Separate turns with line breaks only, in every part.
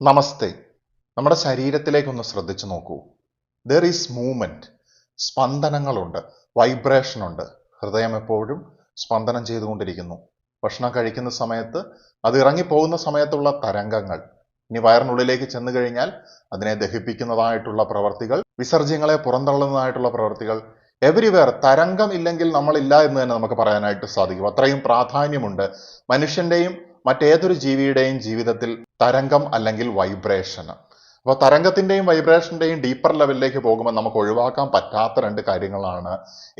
നമസ്തേ. നമ്മുടെ ശരീരത്തിലേക്കൊന്ന് ശ്രദ്ധിച്ചു നോക്കൂ. ദർ ഈസ് മൂവ്മെന്റ്, സ്പന്ദനങ്ങളുണ്ട്, വൈബ്രേഷൻ ഉണ്ട്. ഹൃദയം എപ്പോഴും സ്പന്ദനം ചെയ്തുകൊണ്ടിരിക്കുന്നു. ഭക്ഷണം കഴിക്കുന്ന സമയത്ത് അത് ഇറങ്ങിപ്പോകുന്ന സമയത്തുള്ള തരംഗങ്ങൾ, ഇനി വയറിനുള്ളിലേക്ക് ചെന്നു കഴിഞ്ഞാൽ അതിനെ ദഹിപ്പിക്കുന്നതായിട്ടുള്ള പ്രവർത്തികൾ, വിസർജ്യങ്ങളെ പുറന്തള്ളുന്നതായിട്ടുള്ള പ്രവർത്തികൾ, എവരിവെയർ തരംഗം ഇല്ലെങ്കിൽ നമ്മളില്ല എന്ന് തന്നെ നമുക്ക് പറയാനായിട്ട് സാധിക്കും. അത്രയും പ്രാധാന്യമുണ്ട് മനുഷ്യന്റെയും മറ്റേതൊരു ജീവിയുടെയും ജീവിതത്തിൽ തരംഗം അല്ലെങ്കിൽ വൈബ്രേഷൻ. അപ്പോൾ തരംഗത്തിന്റെയും വൈബ്രേഷന്റെയും ഡീപ്പർ ലെവലിലേക്ക് പോകുമ്പോൾ നമുക്ക് ഒഴിവാക്കാൻ പറ്റാത്ത രണ്ട് കാര്യങ്ങളാണ്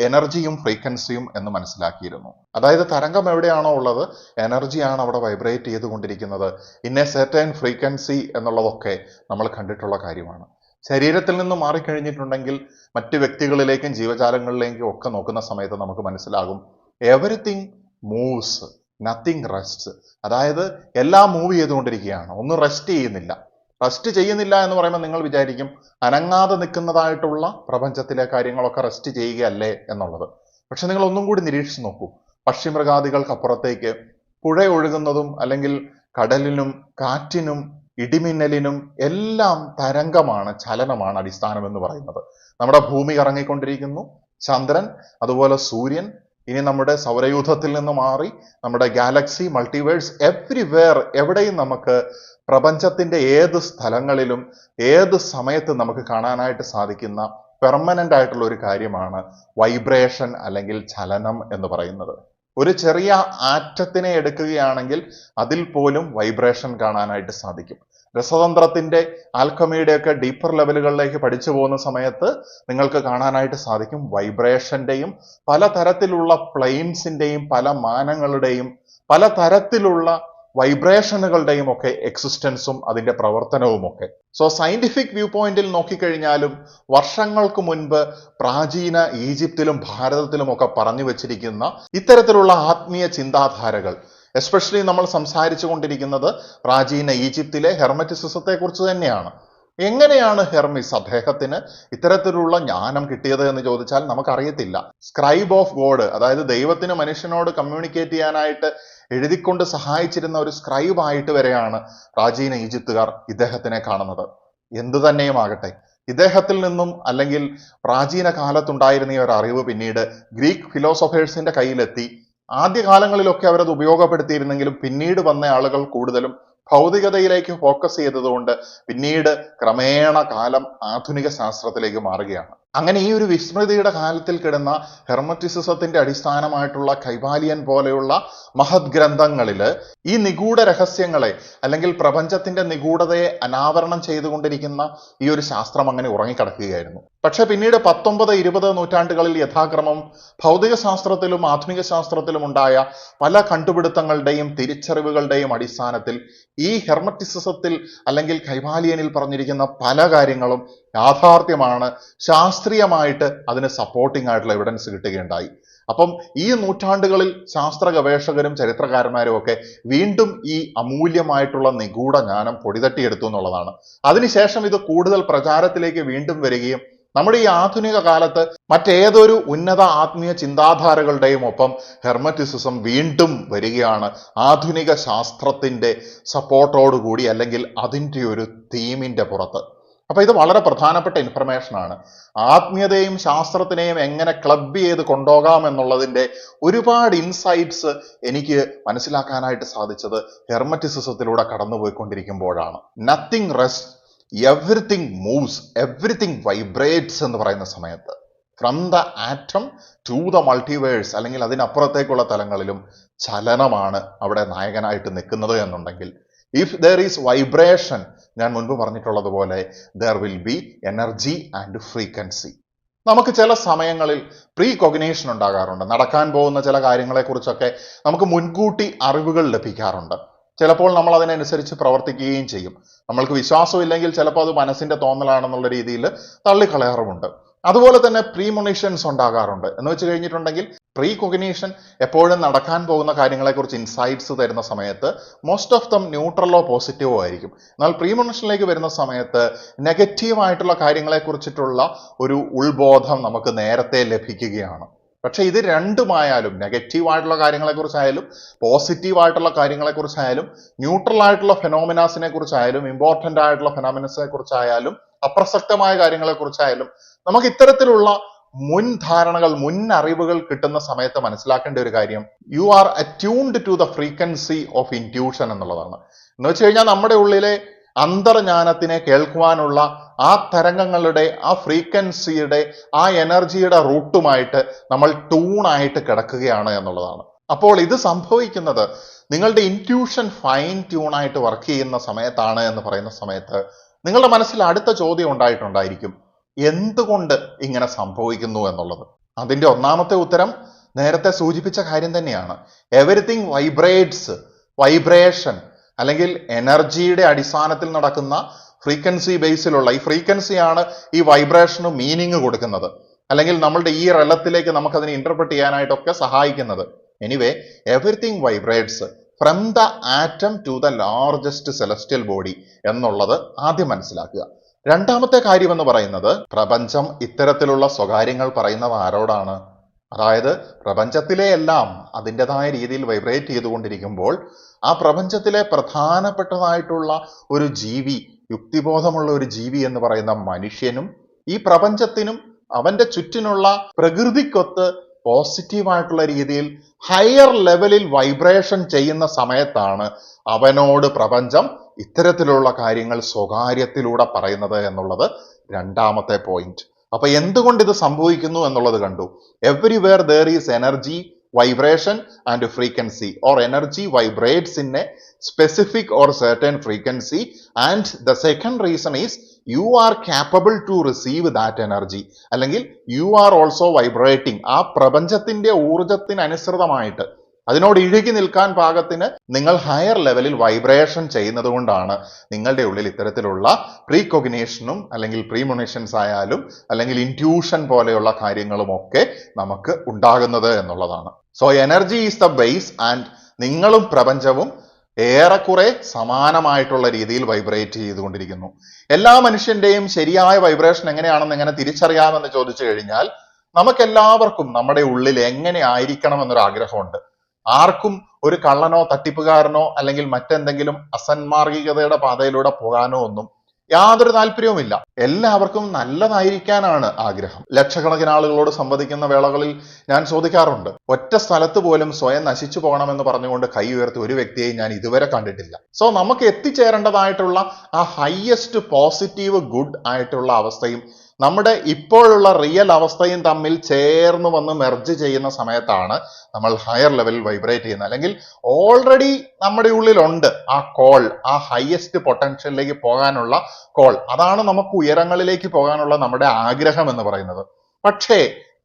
എനർജിയും ഫ്രീക്വൻസിയും എന്ന് മനസ്സിലാക്കിയിരുന്നു. അതായത് തരംഗം എവിടെയാണോ ഉള്ളത്, എനർജിയാണ് അവിടെ വൈബ്രേറ്റ് ചെയ്തുകൊണ്ടിരിക്കുന്നത്. ഇൻ എ സെർട്ടൈൻ ഫ്രീക്വൻസി എന്നുള്ളതൊക്കെ നമ്മൾ കണ്ടിട്ടുള്ള കാര്യമാണ്. ശരീരത്തിൽ നിന്ന് മാറിക്കഴിഞ്ഞിട്ടുണ്ടെങ്കിൽ മറ്റ് വ്യക്തികളിലേക്കും ജീവജാലങ്ങളിലേക്കും ഒക്കെ നോക്കുന്ന സമയത്ത് നമുക്ക് മനസ്സിലാകും എവറിത്തിങ് മൂവ്സ്, നത്തിങ് റെസ്റ്റ്. അതായത് എല്ലാം മൂവ് ചെയ്തുകൊണ്ടിരിക്കുകയാണ്, ഒന്നും റെസ്റ്റ് ചെയ്യുന്നില്ല. റെസ്റ്റ് ചെയ്യുന്നില്ല എന്ന് പറയുമ്പോൾ നിങ്ങൾ വിചാരിക്കും അനങ്ങാതെ നിൽക്കുന്നതായിട്ടുള്ള പ്രപഞ്ചത്തിലെ കാര്യങ്ങളൊക്കെ റെസ്റ്റ് ചെയ്യുകയല്ലേ എന്നുള്ളത്. പക്ഷെ നിങ്ങൾ ഒന്നും കൂടി നിരീക്ഷിച്ച് നോക്കൂ. പക്ഷിമൃഗാദികൾക്കപ്പുറത്തേക്ക് പുഴ ഒഴുകുന്നതും അല്ലെങ്കിൽ കടലിനും കാറ്റിനും ഇടിമിന്നലിനും എല്ലാം തരംഗമാണ്, ചലനമാണ് അടിസ്ഥാനം എന്ന് പറയുന്നത്. നമ്മുടെ ഭൂമി കറങ്ങിക്കൊണ്ടിരിക്കുന്നു, ചന്ദ്രൻ, അതുപോലെ സൂര്യൻ, ഇനി നമ്മുടെ സൗരയൂഥത്തിൽ നിന്ന് മാറി നമ്മുടെ ഗാലക്സി, മൾട്ടിവേഴ്സ്, എവ്രിവെയർ, എവിടെയും നമുക്ക് പ്രപഞ്ചത്തിന്റെ ഏത് സ്ഥലങ്ങളിലും ഏത് സമയത്ത് നമുക്ക് കാണാനായിട്ട് സാധിക്കുന്ന പെർമനന്റ് ആയിട്ടുള്ള ഒരു കാര്യമാണ് വൈബ്രേഷൻ അല്ലെങ്കിൽ ചലനം എന്ന് പറയുന്നത്. ഒരു ചെറിയ ആറ്റത്തിനെ എടുക്കുകയാണെങ്കിൽ അതിൽ പോലും വൈബ്രേഷൻ കാണാനായിട്ട് സാധിക്കും. രസതന്ത്രത്തിന്റെ, ആൽക്കമിയുടെ ഒക്കെ ഡീപ്പർ ലെവലുകളിലേക്ക് പഠിച്ചു പോകുന്ന സമയത്ത് നിങ്ങൾക്ക് കാണാനായിട്ട് സാധിക്കും പല പലതരത്തിലുള്ള പ്ലെയിൻസിന്റെയും പല മാനങ്ങളുടെയും പല തരത്തിലുള്ള വൈബ്രേഷനുകളുടെയും ഒക്കെ എക്സിസ്റ്റൻസും അതിന്റെ പ്രവർത്തനവും ഒക്കെ. സോ സയന്റിഫിക് വ്യൂ പോയിന്റിൽ നോക്കിക്കഴിഞ്ഞാലും വർഷങ്ങൾക്ക് മുൻപ് പ്രാചീന ഈജിപ്തിലും ഭാരതത്തിലും ഒക്കെ പറഞ്ഞു വെച്ചിരിക്കുന്ന ഇത്തരത്തിലുള്ള ആത്മീയ ചിന്താധാരകൾ, എസ്പെഷ്യലി നമ്മൾ സംസാരിച്ചു കൊണ്ടിരിക്കുന്നത് പ്രാചീന ഈജിപ്തിലെ ഹെർമറ്റിസിസത്തെ കുറിച്ച് തന്നെയാണ്. എങ്ങനെയാണ് ഹെർമിസ്, അദ്ദേഹത്തിന് ഇത്തരത്തിലുള്ള ജ്ഞാനം കിട്ടിയത് എന്ന് ചോദിച്ചാൽ നമുക്കറിയത്തില്ല. സ്ക്രൈബ് ഓഫ് ഗോഡ്, അതായത് ദൈവത്തിന് മനുഷ്യനോട് കമ്മ്യൂണിക്കേറ്റ് ചെയ്യാനായിട്ട് എഴുതിക്കൊണ്ട് സഹായിച്ചിരുന്ന ഒരു സ്ക്രൈബായിട്ട് വരെയാണ് പ്രാചീന ഈജിപ്തുകാർ ഇദ്ദേഹത്തിനെ കാണുന്നത്. എന്തു തന്നെയുമാകട്ടെ, ഇദ്ദേഹത്തിൽ നിന്നും അല്ലെങ്കിൽ പ്രാചീന കാലത്തുണ്ടായിരുന്ന ഈ ഒരു അറിവ് പിന്നീട് ഗ്രീക്ക് ഫിലോസഫേഴ്സിന്റെ കയ്യിലെത്തി. ആദ്യകാലങ്ങളിലൊക്കെ അവരത് ഉപയോഗപ്പെടുത്തിയിരുന്നെങ്കിലും പിന്നീട് വന്ന ആളുകൾ കൂടുതലും ഭൗതികതയിലേക്ക് ഫോക്കസ് ചെയ്തതുകൊണ്ട് പിന്നീട് ക്രമേണ കാലം ആധുനിക ശാസ്ത്രത്തിലേക്ക് മാറുകയാണ്. അങ്ങനെ ഈ ഒരു വിസ്മൃതിയുടെ കാലത്തിൽ കിടന്ന ഹെർമറ്റിസിസത്തിന്റെ അടിസ്ഥാനമായിട്ടുള്ള കൈവാലിയൻ പോലെയുള്ള മഹത് ഗ്രന്ഥങ്ങളിൽ ഈ നിഗൂഢ രഹസ്യങ്ങളെ അല്ലെങ്കിൽ പ്രപഞ്ചത്തിന്റെ നിഗൂഢതയെ അനാവരണം ചെയ്തുകൊണ്ടിരിക്കുന്ന ഈ ഒരു ശാസ്ത്രം അങ്ങനെ ഉറങ്ങിക്കിടക്കുകയായിരുന്നു. പക്ഷെ പിന്നീട് 19, 20 നൂറ്റാണ്ടുകളിൽ യഥാക്രമം ഭൗതിക ശാസ്ത്രത്തിലും ആധുനിക ശാസ്ത്രത്തിലും ഉണ്ടായ പല കണ്ടുപിടുത്തങ്ങളുടെയും തിരിച്ചറിവുകളുടെയും അടിസ്ഥാനത്തിൽ ഈ ഹെർമറ്റിസിസത്തിൽ അല്ലെങ്കിൽ കൈവാലിയനിൽ പറഞ്ഞിരിക്കുന്ന പല കാര്യങ്ങളും യാഥാർത്ഥ്യമാണ്. ശാസ്ത്രീയമായിട്ട് അതിന് സപ്പോർട്ടിംഗ് ആയിട്ടുള്ള എവിഡൻസ് കിട്ടുകയുണ്ടായി. അപ്പം ഈ നൂറ്റാണ്ടുകളിൽ ശാസ്ത്ര ഗവേഷകരും ചരിത്രകാരന്മാരും ഒക്കെ വീണ്ടും ഈ അമൂല്യമായിട്ടുള്ള നിഗൂഢ ജ്ഞാനം പൊടിതട്ടിയെടുത്തു എന്നുള്ളതാണ്. അതിനുശേഷം ഇത് കൂടുതൽ പ്രചാരത്തിലേക്ക് വീണ്ടും വരികയും നമ്മുടെ ഈ ആധുനിക കാലത്ത് മറ്റേതൊരു ഉന്നത ആത്മീയ ചിന്താധാരകളുടെയും ഒപ്പം ഹെർമറ്റിസിസം വീണ്ടും വരികയാണ്, ആധുനിക ശാസ്ത്രത്തിന്റെ സപ്പോർട്ടോടുകൂടി അല്ലെങ്കിൽ അതിൻ്റെ ഒരു തീമിന്റെ പുറത്ത്. അപ്പൊ ഇത് വളരെ പ്രധാനപ്പെട്ട ഇൻഫർമേഷൻ ആണ്. ആത്മീയതയും ശാസ്ത്രത്തിനെയും എങ്ങനെ ക്ലബ് ചെയ്ത് കൊണ്ടുപോകാം എന്നുള്ളതിന്റെ ഒരുപാട് ഇൻസൈറ്റ്സ് എനിക്ക് മനസ്സിലാക്കാനായിട്ട് സാധിച്ചത് ഹെർമറ്റിസിസത്തിലൂടെ കടന്നുപോയിക്കൊണ്ടിരിക്കുമ്പോഴാണ്. Nothing rest, everything moves, everything vibrates എന്ന് പറയുന്ന സമയത്ത് from the atom to the multiverse അല്ലെങ്കിൽ അതിനപ്പുറത്തേക്കുള്ള തലങ്ങളിലും ചലനമാണ് അവിടെ നായകനായിട്ട് നിൽക്കുന്നത് എന്നുണ്ടെങ്കിൽ, ഇഫ് ദർ ഈസ് വൈബ്രേഷൻ, ഞാൻ മുൻപ് പറഞ്ഞിട്ടുള്ളതുപോലെ there will be energy and frequency. നമുക്ക് ചില സമയങ്ങളിൽ പ്രീ കൊഗ്നേഷൻ ഉണ്ടാകാറുണ്ട്. നടക്കാൻ പോകുന്ന ചില കാര്യങ്ങളെക്കുറിച്ചൊക്കെ നമുക്ക് മുൻകൂട്ടി അറിവുകൾ ലഭിക്കാറുണ്ട്. ചിലപ്പോൾ നമ്മൾ അതിനനുസരിച്ച് പ്രവർത്തിക്കുകയും ചെയ്യും. നമ്മൾക്ക് വിശ്വാസമില്ലെങ്കിൽ ചിലപ്പോൾ അത് മനസ്സിന്റെ തോന്നലാണെന്നുള്ള രീതിയിൽ തള്ളിക്കളയാറുമുണ്ട്. അതുപോലെ തന്നെ പ്രീമൊണിഷൻസ് ഉണ്ടാകാറുണ്ട്. എന്ന് വെച്ച് കഴിഞ്ഞിട്ടുണ്ടെങ്കിൽ പ്രീ കൊഗ്നീഷൻ എപ്പോഴും നടക്കാൻ പോകുന്ന കാര്യങ്ങളെക്കുറിച്ച് ഇൻസൈറ്റ്സ് തരുന്ന സമയത്ത് മോസ്റ്റ് ഓഫ് ദം ന്യൂട്രലോ പോസിറ്റീവോ ആയിരിക്കും. എന്നാൽ പ്രീമൊണിഷനിലേക്ക് വരുന്ന സമയത്ത് നെഗറ്റീവായിട്ടുള്ള കാര്യങ്ങളെക്കുറിച്ചിട്ടുള്ള ഒരു ഉൾബോധം നമുക്ക് നേരത്തെ ലഭിക്കുകയാണ്. പക്ഷെ ഇത് രണ്ടുമായാലും, നെഗറ്റീവായിട്ടുള്ള കാര്യങ്ങളെക്കുറിച്ചായാലും പോസിറ്റീവായിട്ടുള്ള കാര്യങ്ങളെക്കുറിച്ചായാലും ന്യൂട്രൽ ആയിട്ടുള്ള ഫെനോമിനാസിനെ കുറിച്ചായാലും ഇമ്പോർട്ടൻ്റ് ആയിട്ടുള്ള ഫെനോമിനസിനെ കുറിച്ചായാലും അപ്രസക്തമായ കാര്യങ്ങളെക്കുറിച്ചായാലും നമുക്ക് ഇത്തരത്തിലുള്ള മുൻ ധാരണകൾ, മുൻ അറിവുകൾ കിട്ടുന്ന സമയത്ത് മനസ്സിലാക്കേണ്ട ഒരു കാര്യം, you are attuned to the frequency of intuition എന്നുള്ളതാണ്. എന്ന് വെച്ച് കഴിഞ്ഞാൽ നമ്മുടെ ഉള്ളിലെ അന്തർജ്ഞാനത്തിനെ കേൾക്കുവാനുള്ള ആ തരംഗങ്ങളുടെ, ആ ഫ്രീക്വൻസിയുടെ, ആ എനർജിയുടെ റൂട്ടുമായിട്ട് നമ്മൾ ട്യൂണായിട്ട് കിടക്കുകയാണ് എന്നുള്ളതാണ്. അപ്പോൾ ഇത് സംഭവിക്കുന്നത് നിങ്ങളുടെ ഇൻറ്റ്യൂഷൻ ഫൈൻ ട്യൂണായിട്ട് വർക്ക് ചെയ്യുന്ന സമയത്താണ് എന്ന് പറയുന്ന സമയത്ത് നിങ്ങളുടെ മനസ്സിൽ അടുത്ത ചോദ്യം ഉണ്ടായിട്ടുണ്ടായിരിക്കും, എന്തുകൊണ്ട് ഇങ്ങനെ സംഭവിക്കുന്നു എന്നുള്ളത്. അതിന്റെ ഒന്നാമത്തെ ഉത്തരം നേരത്തെ സൂചിപ്പിച്ച കാര്യം തന്നെയാണ്. എവരിതിങ് വൈബ്രേറ്റ്സ്, വൈബ്രേഷൻ അല്ലെങ്കിൽ എനർജിയുടെ അടിസ്ഥാനത്തിൽ നടക്കുന്ന ഫ്രീക്വൻസി ബേസിലുള്ള ഈ ഫ്രീക്വൻസിയാണ് ഈ വൈബ്രേഷന് മീനിങ് കൊടുക്കുന്നത്, അല്ലെങ്കിൽ നമ്മളുടെ ഈ റലത്തിലേക്ക് നമുക്കതിനെ ഇന്റർപ്രറ്റ് ചെയ്യാനായിട്ടൊക്കെ സഹായിക്കുന്നത്. Anyway, everything vibrates from the atom to the largest celestial body എന്നുള്ളത് ആദ്യം മനസ്സിലാക്കുക. രണ്ടാമത്തെ കാര്യം എന്ന് പറയുന്നത്, പ്രപഞ്ചം ഇത്തരത്തിലുള്ള സ്വകാര്യങ്ങൾ പറയുന്നത് ആരോടാണ്? അതായത് പ്രപഞ്ചത്തിലെ എല്ലാം അതിൻ്റെതായ രീതിയിൽ വൈബ്രേറ്റ് ചെയ്തുകൊണ്ടിരിക്കുമ്പോൾ ആ പ്രപഞ്ചത്തിലെ പ്രധാനപ്പെട്ടതായിട്ടുള്ള ഒരു ജീവി, യുക്തിബോധമുള്ള ഒരു ജീവി എന്ന് പറയുന്ന മനുഷ്യനും ഈ പ്രപഞ്ചത്തിനും അവന്റെ ചുറ്റിനുള്ള പ്രകൃതിക്കൊത്ത് പോസിറ്റീവായിട്ടുള്ള രീതിയിൽ ഹയർ ലെവലിൽ വൈബ്രേഷൻ ചെയ്യുന്ന സമയത്താണ് അവനോട് പ്രപഞ്ചം ഇത്തരത്തിലുള്ള കാര്യങ്ങൾ സ്വകാര്യത്തിലൂടെ പറയുന്നത് എന്നുള്ളത് രണ്ടാമത്തെ പോയിന്റ്. അപ്പൊ എന്തുകൊണ്ട് ഇത് സംഭവിക്കുന്നു എന്നുള്ളത് കണ്ടു. Everywhere there is energy, vibration and frequency, or energy vibrates in a specific or certain frequency, and the second reason is you are capable to receive that energy, അല്ലെങ്കിൽ you are also vibrating. ആ പ്രപഞ്ചത്തിന്റെ ഊർജത്തിനനുസൃതമായിട്ട് അതിനോട് ഇഴുകി നിൽക്കാൻ പാകത്തിന് നിങ്ങൾ higher ലെവലിൽ vibration ചെയ്യുന്നത് കൊണ്ടാണ് നിങ്ങളുടെ ഉള്ളിൽ ഇത്തരത്തിലുള്ള പ്രീകോഗ്നേഷനും അല്ലെങ്കിൽ പ്രീമൊണിഷൻസ് ആയാലും അല്ലെങ്കിൽ ഇൻറ്റ്യൂഷൻ പോലെയുള്ള കാര്യങ്ങളും ഒക്കെ നമുക്ക് ഉണ്ടാകുന്നത് എന്നുള്ളതാണ്. So energy is the base, and നിങ്ങളും പ്രപഞ്ചവും ഏറെക്കുറെ സമാനമായിട്ടുള്ള രീതിയിൽ വൈബ്രേറ്റ് ചെയ്തുകൊണ്ടിരിക്കുന്നു. എല്ലാ മനുഷ്യന്റെയും ശരിയായ വൈബ്രേഷൻ എങ്ങനെയാണെന്ന് എങ്ങനെ തിരിച്ചറിയാമെന്ന് ചോദിച്ചു കഴിഞ്ഞാൽ നമുക്കെല്ലാവർക്കും നമ്മുടെ ഉള്ളിൽ എങ്ങനെ ആയിരിക്കണം എന്നൊരു ആഗ്രഹമുണ്ട്. ആർക്കും ഒരു കള്ളനോ തട്ടിപ്പുകാരനോ അല്ലെങ്കിൽ മറ്റെന്തെങ്കിലും അസന്മാർഗികതയുടെ പാതയിലൂടെ പോകാനോ ഒന്നും യാതൊരു താല്പര്യവുമില്ല. എല്ലാവർക്കും നല്ലതായിരിക്കാനാണ് ആഗ്രഹം. ലക്ഷക്കണക്കിന് ആളുകളോട് സംവദിക്കുന്ന വേളകളിൽ ഞാൻ ചോദിക്കാറുണ്ട്, ഒറ്റ സ്ഥലത്ത് പോലും സ്വയം നശിച്ചു പോകണമെന്ന് പറഞ്ഞുകൊണ്ട് കൈ ഉയർത്തി ഒരു വ്യക്തിയെയും ഞാൻ ഇതുവരെ കണ്ടിട്ടില്ല. സോ നമുക്ക് എത്തിച്ചേരേണ്ടതായിട്ടുള്ള ആ ഹയസ്റ്റ് പോസിറ്റീവ് ഗുഡ് ആയിട്ടുള്ള അവസ്ഥയും നമ്മുടെ ഇപ്പോഴുള്ള റിയൽ അവസ്ഥയും തമ്മിൽ ചേർന്ന് വന്ന് മെർജ് ചെയ്യുന്ന സമയത്താണ് നമ്മൾ ഹയർ ലെവലിൽ വൈബ്രേറ്റ് ചെയ്യുന്നത്. അല്ലെങ്കിൽ ഓൾറെഡി നമ്മുടെ ഉള്ളിലുണ്ട് ആ കോൾ, ആ ഹയസ്റ്റ് പൊട്ടൻഷ്യലിലേക്ക് പോകാനുള്ള കോൾ. അതാണ് നമുക്ക് ഉയരങ്ങളിലേക്ക് പോകാനുള്ള നമ്മുടെ ആഗ്രഹം എന്ന് പറയുന്നത്. പക്ഷേ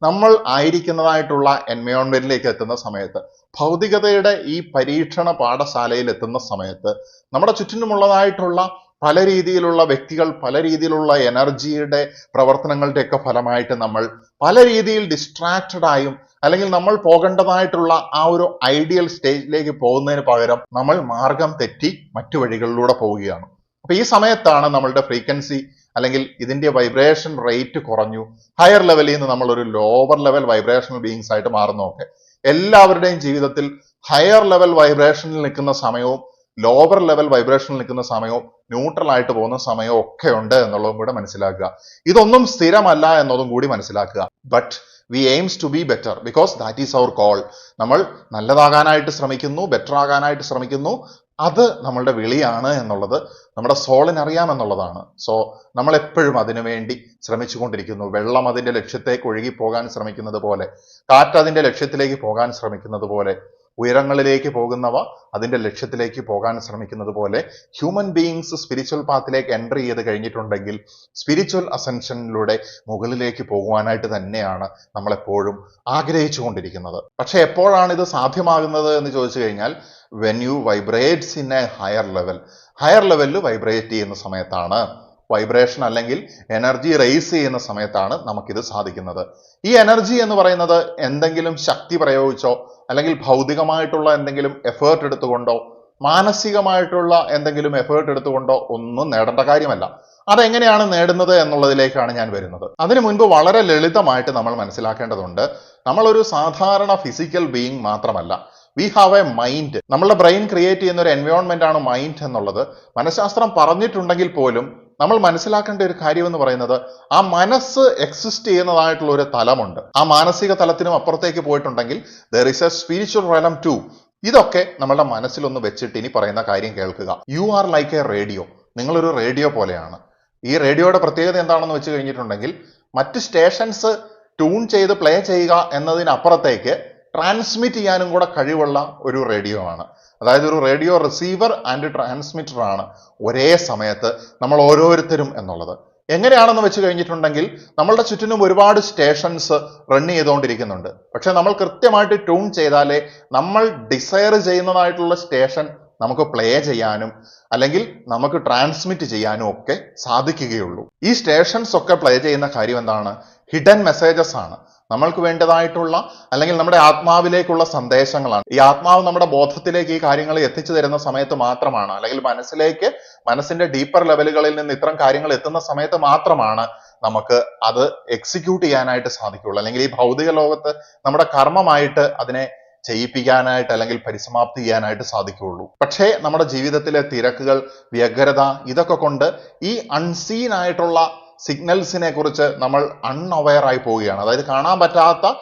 നമ്മൾ ആയിരിക്കുന്നതായിട്ടുള്ള എൻവയോൺമെന്റിലേക്ക് എത്തുന്ന സമയത്ത്, ഭൗതികതയുടെ ഈ പരീക്ഷണ പാഠശാലയിൽ എത്തുന്ന സമയത്ത് നമ്മുടെ ചുറ്റിനുമുള്ളതായിട്ടുള്ള പല രീതിയിലുള്ള വ്യക്തികൾ, പല രീതിയിലുള്ള എനർജിയുടെ പ്രവർത്തനങ്ങളുടെ ഒക്കെ ഫലമായിട്ട് നമ്മൾ പല രീതിയിൽ ഡിസ്ട്രാക്റ്റഡ് ആയും അല്ലെങ്കിൽ നമ്മൾ പോകേണ്ടതായിട്ടുള്ള ആ ഒരു ഐഡിയൽ സ്റ്റേജിലേക്ക് പോകുന്നതിന് പകരം നമ്മൾ മാർഗം തെറ്റി മറ്റു വഴികളിലൂടെ പോവുകയാണ്. അപ്പൊ ഈ സമയത്താണ് നമ്മളുടെ ഫ്രീക്വൻസി അല്ലെങ്കിൽ ഇതിന്റെ വൈബ്രേഷൻ റേറ്റ് കുറഞ്ഞു ഹയർ ലെവലിൽ നിന്ന് നമ്മൾ ഒരു ലോവർ ലെവൽ വൈബ്രേഷണൽ ബീയിങ്സ് ആയിട്ട് മാറുന്നതൊക്കെ. എല്ലാവരുടെയും ജീവിതത്തിൽ ഹയർ ലെവൽ വൈബ്രേഷനിൽ നിൽക്കുന്ന സമയവും ലോവർ ലെവൽ വൈബ്രേഷനിൽ നിൽക്കുന്ന സമയവും ന്യൂട്രൽ ആയിട്ട് പോകുന്ന സമയവും ഒക്കെ ഉണ്ട് എന്നുള്ളതും കൂടെ മനസ്സിലാക്കുക. ഇതൊന്നും സ്ഥിരമല്ല എന്നതും കൂടി മനസ്സിലാക്കുക. But we aims to be better because that is our goal. നമ്മൾ നല്ലതാകാനായിട്ട് ശ്രമിക്കുന്നു, ബെറ്റർ ആകാനായിട്ട് ശ്രമിക്കുന്നു. അത് നമ്മളുടെ വിളിയാണ് എന്നുള്ളത് നമ്മുടെ സോളിന് അറിയാമെന്നുള്ളതാണ്. സോ നമ്മൾ എപ്പോഴും അതിനു വേണ്ടി ശ്രമിച്ചുകൊണ്ടിരിക്കുന്നു. വെള്ളം അതിന്റെ ലക്ഷ്യത്തേക്ക് ഒഴുകി പോകാൻ ശ്രമിക്കുന്നത് പോലെ, കാറ്റ് അതിന്റെ ലക്ഷ്യത്തിലേക്ക് പോകാൻ ശ്രമിക്കുന്നത് പോലെ, ഉയരങ്ങളിലേക്ക് പോകുന്നവ അതിന്റെ ലക്ഷ്യത്തിലേക്ക് പോകാൻ ശ്രമിക്കുന്നത് പോലെ ഹ്യൂമൻ ബീയിങ്സ് സ്പിരിച്വൽ പാത്തിലേക്ക് എൻട്രി ചെയ്ത് കഴിഞ്ഞിട്ടുണ്ടെങ്കിൽ സ്പിരിച്വൽ അസെൻഷനിലൂടെ മുകളിലേക്ക് പോകുവാനായിട്ട് തന്നെയാണ് നമ്മളെപ്പോഴും ആഗ്രഹിച്ചു കൊണ്ടിരിക്കുന്നത്. പക്ഷെ എപ്പോഴാണ് ഇത് സാധ്യമാകുന്നത് എന്ന് ചോദിച്ചു കഴിഞ്ഞാൽ, when you vibrates in A higher level, higher ലെവലിൽ വൈബ്രേറ്റ് ചെയ്യുന്ന സമയത്താണ്, വൈബ്രേഷൻ അല്ലെങ്കിൽ എനർജി റേസ് ചെയ്യുന്ന സമയത്താണ് നമുക്കിത് സാധിക്കുന്നത്. ഈ എനർജി എന്ന് പറയുന്നത് എന്തെങ്കിലും ശക്തി പ്രയോഗിച്ചോ അല്ലെങ്കിൽ ഭൗതികമായിട്ടുള്ള എന്തെങ്കിലും എഫേർട്ട് എടുത്തുകൊണ്ടോ മാനസികമായിട്ടുള്ള എന്തെങ്കിലും എഫേർട്ട് എടുത്തുകൊണ്ടോ ഒന്നും നേടേണ്ട കാര്യമല്ല. അതെങ്ങനെയാണ് നേടുന്നത് എന്നുള്ളതിലേക്കാണ് ഞാൻ വരുന്നത്. അതിനു മുൻപ് വളരെ ലളിതമായിട്ട് നമ്മൾ മനസ്സിലാക്കേണ്ടതുണ്ട്, നമ്മളൊരു സാധാരണ ഫിസിക്കൽ ബീയിങ് മാത്രമല്ല, വി ഹാവ് എ മൈൻഡ്. നമ്മളുടെ ബ്രെയിൻ ക്രിയേറ്റ് ചെയ്യുന്ന ഒരു എൻവയോൺമെന്റ് ആണ് മൈൻഡ് എന്നുള്ളത് മനഃശാസ്ത്രം പറഞ്ഞിട്ടുണ്ടെങ്കിൽ പോലും നമ്മൾ മനസ്സിലാക്കേണ്ട ഒരു കാര്യം എന്ന് പറയുന്നത്, ആ മനസ്സ് എക്സിസ്റ്റ് ചെയ്യുന്നതായിട്ടുള്ള ഒരു തലമുണ്ട്. ആ മാനസിക തലത്തിനും അപ്പുറത്തേക്ക് പോയിട്ടുണ്ടെങ്കിൽ there is a spiritual realm too. ഇതൊക്കെ നമ്മളുടെ മനസ്സിലൊന്ന് വെച്ചിട്ട് ഇനി പറയുന്ന കാര്യം കേൾക്കുക. You are like a radio. നിങ്ങളൊരു റേഡിയോ പോലെയാണ്. ഈ റേഡിയോയുടെ പ്രത്യേകത എന്താണെന്ന് വെച്ച് കഴിഞ്ഞിട്ടുണ്ടെങ്കിൽ, മറ്റ് സ്റ്റേഷൻസ് ട്യൂൺ ചെയ്ത് പ്ലേ ചെയ്യുക എന്നതിനപ്പുറത്തേക്ക് ട്രാൻസ്മിറ്റ് ചെയ്യാനും കൂടെ കഴിവുള്ള ഒരു റേഡിയോ ആണ്. അതായത് ഒരു റേഡിയോ റിസീവർ ആൻഡ് ട്രാൻസ്മിറ്റർ ആണ് ഒരേ സമയത്ത് നമ്മൾ ഓരോരുത്തരും എന്നുള്ളത്. എങ്ങനെയാണെന്ന് വെച്ച് കഴിഞ്ഞിട്ടുണ്ടെങ്കിൽ, നമ്മളുടെ ചുറ്റിനും ഒരുപാട് സ്റ്റേഷൻസ് റൺ ചെയ്തുകൊണ്ടിരിക്കുന്നുണ്ട്. പക്ഷെ നമ്മൾ കൃത്യമായിട്ട് ട്യൂൺ ചെയ്താലേ നമ്മൾ ഡിസയർ ചെയ്യുന്നതായിട്ടുള്ള സ്റ്റേഷൻ നമുക്ക് പ്ലേ ചെയ്യാനും അല്ലെങ്കിൽ നമുക്ക് ട്രാൻസ്മിറ്റ് ചെയ്യാനും ഒക്കെ സാധിക്കുകയുള്ളൂ. ഈ സ്റ്റേഷൻസ് ഒക്കെ പ്ലേ ചെയ്യുന്ന കാര്യം എന്താണ്? ഹിഡൻ മെസ്സേജസ് ആണ്. നമ്മൾക്ക് വേണ്ടതായിട്ടുള്ള അല്ലെങ്കിൽ നമ്മുടെ ആത്മാവിലേക്കുള്ള സന്ദേശങ്ങളാണ്. ഈ ആത്മാവ് നമ്മുടെ ബോധത്തിലേക്ക് ഈ കാര്യങ്ങൾ എത്തിച്ചു തരുന്ന സമയത്ത് മാത്രമാണ്, അല്ലെങ്കിൽ മനസ്സിന്റെ ഡീപ്പർ ലെവലുകളിൽ നിന്ന് ഇത്തരം കാര്യങ്ങൾ എത്തുന്ന സമയത്ത് മാത്രമാണ് നമുക്ക് അത് എക്സിക്യൂട്ട് ചെയ്യാനായിട്ട് സാധിക്കുള്ളൂ. അല്ലെങ്കിൽ ഈ ഭൗതിക ലോകത്ത് നമ്മുടെ കർമ്മമായിട്ട് അതിനെ ചെയ്യിപ്പിക്കാനായിട്ട് അല്ലെങ്കിൽ പരിസമാപ്തി ചെയ്യാനായിട്ട് സാധിക്കുകയുള്ളൂ. പക്ഷേ നമ്മുടെ ജീവിതത്തിലെ തിരക്കുകൾ, വ്യഗ്രത, ഇതൊക്കെ കൊണ്ട് ഈ അൺസീൻ ആയിട്ടുള്ള സിഗ്നൽസിനെ കുറിച്ച് നമ്മൾ അൺഅവെയർ ആയി പോവുകയാണ്. അതായത് കാണാൻ പറ്റാത്ത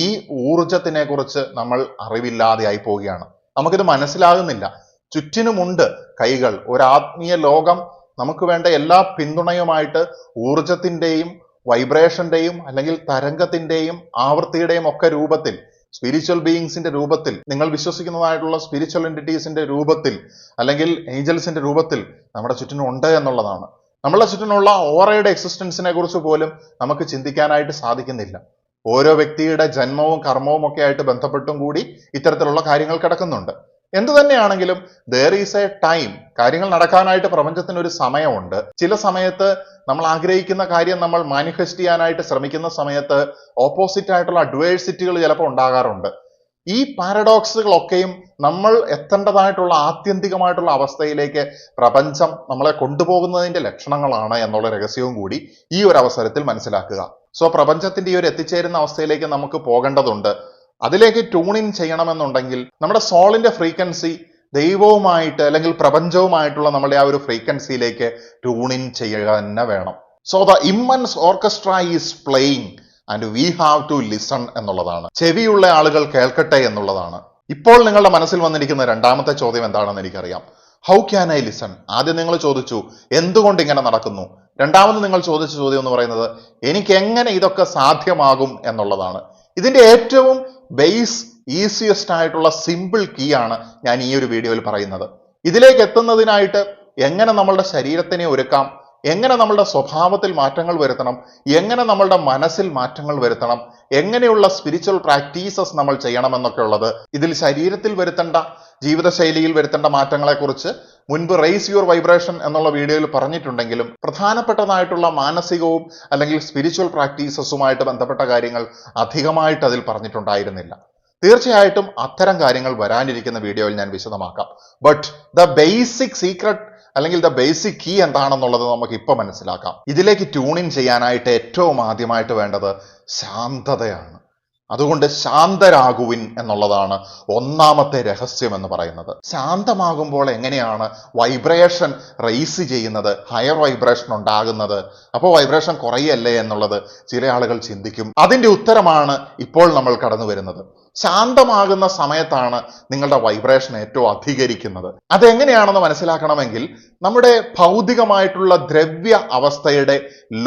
ഈ ഊർജത്തിനെ കുറിച്ച് നമ്മൾ അറിവില്ലാതെ ആയി പോവുകയാണ്. നമുക്കിത് മനസ്സിലാകുന്നില്ല. ചുറ്റിനുമുണ്ട് കൈകൾ, ഒരു ആത്മീയ ലോകം നമുക്ക് വേണ്ട എല്ലാ പിന്തുണയുമായിട്ട് ഊർജത്തിന്റെയും വൈബ്രേഷന്റെയും അല്ലെങ്കിൽ തരംഗത്തിന്റെയും ആവൃത്തിയുടെയും ഒക്കെ രൂപത്തിൽ, സ്പിരിച്വൽ ബീയിങ്സിന്റെ രൂപത്തിൽ, നിങ്ങൾ വിശ്വസിക്കുന്നതായിട്ടുള്ള സ്പിരിച്വൽ എൻറ്റിറ്റീസിന്റെ രൂപത്തിൽ അല്ലെങ്കിൽ ഏഞ്ചൽസിന്റെ രൂപത്തിൽ നമ്മുടെ ചുറ്റിനും ഉണ്ട് എന്നുള്ളതാണ്. നമ്മളെ ചുറ്റിനുള്ള ഓറയുടെ എക്സിസ്റ്റൻസിനെ കുറിച്ച് പോലും നമുക്ക് ചിന്തിക്കാനായിട്ട് സാധിക്കുന്നില്ല. ഓരോ വ്യക്തിയുടെ ജന്മവും കർമ്മവും ഒക്കെ ആയിട്ട് ബന്ധപ്പെട്ടും കൂടി ഇത്തരത്തിലുള്ള കാര്യങ്ങൾ കിടക്കുന്നുണ്ട്. എന്തു തന്നെയാണെങ്കിലും there is a time. കാര്യങ്ങൾ നടക്കാനായിട്ട് പ്രപഞ്ചത്തിന് ഒരു സമയമുണ്ട്. ചില സമയത്ത് നമ്മൾ ആഗ്രഹിക്കുന്ന കാര്യം നമ്മൾ മാനിഫെസ്റ്റ് ചെയ്യാനായിട്ട് ശ്രമിക്കുന്ന സമയത്ത് ഓപ്പോസിറ്റ് ആയിട്ടുള്ള അഡ്വേഴ്സിറ്റികൾ ചിലപ്പോൾ ഉണ്ടാകാറുണ്ട്. ഈ പാരഡോക്സുകളൊക്കെയും നമ്മൾ എത്തേണ്ടതായിട്ടുള്ള ആത്യന്തികമായിട്ടുള്ള അവസ്ഥയിലേക്ക് പ്രപഞ്ചം നമ്മളെ കൊണ്ടുപോകുന്നതിന്റെ ലക്ഷണങ്ങളാണ് എന്നുള്ള രഹസ്യവും കൂടി ഈ ഒരു അവസരത്തിൽ മനസ്സിലാക്കുക. സോ പ്രപഞ്ചത്തിന്റെ ഈ ഒരു എത്തിച്ചേരുന്ന അവസ്ഥയിലേക്ക് നമുക്ക് പോകേണ്ടതുണ്ട്. അതിലേക്ക് ട്യൂൺ ഇൻ ചെയ്യണമെന്നുണ്ടെങ്കിൽ നമ്മുടെ സോളിന്റെ ഫ്രീക്വൻസി ദൈവവുമായിട്ട് അല്ലെങ്കിൽ പ്രപഞ്ചവുമായിട്ടുള്ള നമ്മുടെ ആ ഒരു ഫ്രീക്വൻസിയിലേക്ക് ട്യൂൺ ഇൻ ചെയ്യുക തന്നെ വേണം. So the immense orchestra is playing and we have to listen എന്നുള്ളതാണ്. ചെവിയുള്ള ആളുകൾ കേൾക്കട്ടെ എന്നുള്ളതാണ്. ഇപ്പോൾ നിങ്ങളുടെ മനസ്സിൽ വന്നിരിക്കുന്ന രണ്ടാമത്തെ ചോദ്യം എന്താണെന്ന് എനിക്കറിയാം. How can I listen? ആദ്യം നിങ്ങൾ ചോദിച്ചു എന്തുകൊണ്ട് ഇങ്ങനെ നടക്കുന്നു. രണ്ടാമത് നിങ്ങൾ ചോദിച്ച ചോദ്യം എന്ന് പറയുന്നത് എനിക്ക് എങ്ങനെ ഇതൊക്കെ സാധ്യമാകും എന്നുള്ളതാണ്. ഇതിന്റെ ഏറ്റവും ബേസ് ഈസിയസ്റ്റ് ആയിട്ടുള്ള സിമ്പിൾ കീ ആണ് ഞാൻ ഈ ഒരു വീഡിയോയിൽ പറയുന്നത്. ഇതിലേക്ക് എത്തുന്നതിനായിട്ട് എങ്ങനെ നമ്മളുടെ ശരീരത്തിനെ ഒരുക്കാം, എങ്ങനെ നമ്മളുടെ സ്വഭാവത്തിൽ മാറ്റങ്ങൾ വരുത്തണം, എങ്ങനെ നമ്മളുടെ മനസ്സിൽ മാറ്റങ്ങൾ വരുത്തണം, എങ്ങനെയുള്ള സ്പിരിച്വൽ പ്രാക്ടീസസ് നമ്മൾ ചെയ്യണമെന്നൊക്കെ ഉള്ളത് ഇതിൽ ശരീരത്തിൽ വരുത്തേണ്ട, ജീവിതശൈലിയിൽ വരുത്തേണ്ട മാറ്റങ്ങളെക്കുറിച്ച് മുൻപ് റേസ് യുവർ വൈബ്രേഷൻ എന്നുള്ള വീഡിയോയിൽ പറഞ്ഞിട്ടുണ്ടെങ്കിലും പ്രധാനപ്പെട്ടതായിട്ടുള്ള മാനസികവും അല്ലെങ്കിൽ സ്പിരിച്വൽ പ്രാക്ടീസസുമായിട്ട് ബന്ധപ്പെട്ട കാര്യങ്ങൾ അധികമായിട്ട് അതിൽ പറഞ്ഞിട്ടുണ്ടായിരുന്നില്ല. തീർച്ചയായിട്ടും അത്തരം കാര്യങ്ങൾ വരാനിരിക്കുന്ന വീഡിയോയിൽ ഞാൻ വിശദമാക്കാം. ബട്ട് ദ ബേസിക് സീക്രട്ട് അല്ലെങ്കിൽ ദ ബേസിക് കീ എന്താണെന്നുള്ളത് നമുക്ക് ഇപ്പൊ മനസ്സിലാക്കാം. ഇതിലേക്ക് ട്യൂൺ ഇൻ ചെയ്യാനായിട്ട് ഏറ്റവും ആദ്യമായിട്ട് വേണ്ടത് ശാന്തതയാണ്. അതുകൊണ്ട് ശാന്തരാകുവിൻ എന്നുള്ളതാണ് ഒന്നാമത്തെ രഹസ്യം എന്ന് പറയുന്നത്. ശാന്തമാകുമ്പോൾ എങ്ങനെയാണ് വൈബ്രേഷൻ റേസ് ചെയ്യുന്നത്, ഹയർ വൈബ്രേഷൻ ഉണ്ടാകുന്നത്? അപ്പോൾ വൈബ്രേഷൻ കുറയല്ലേ എന്നുള്ളത് ചില ആളുകൾ ചിന്തിക്കും. അതിന്റെ ഉത്തരമാണ് ഇപ്പോൾ നമ്മൾ കടന്നു വരുന്നത്. ശാന്തമാകുന്ന സമയത്താണ് നിങ്ങളുടെ വൈബ്രേഷൻ ഏറ്റവും അധികരിക്കുന്നത്. അതെങ്ങനെയാണെന്ന് മനസ്സിലാക്കണമെങ്കിൽ നമ്മുടെ ഭൗതികമായിട്ടുള്ള ദ്രവ്യ അവസ്ഥയുടെ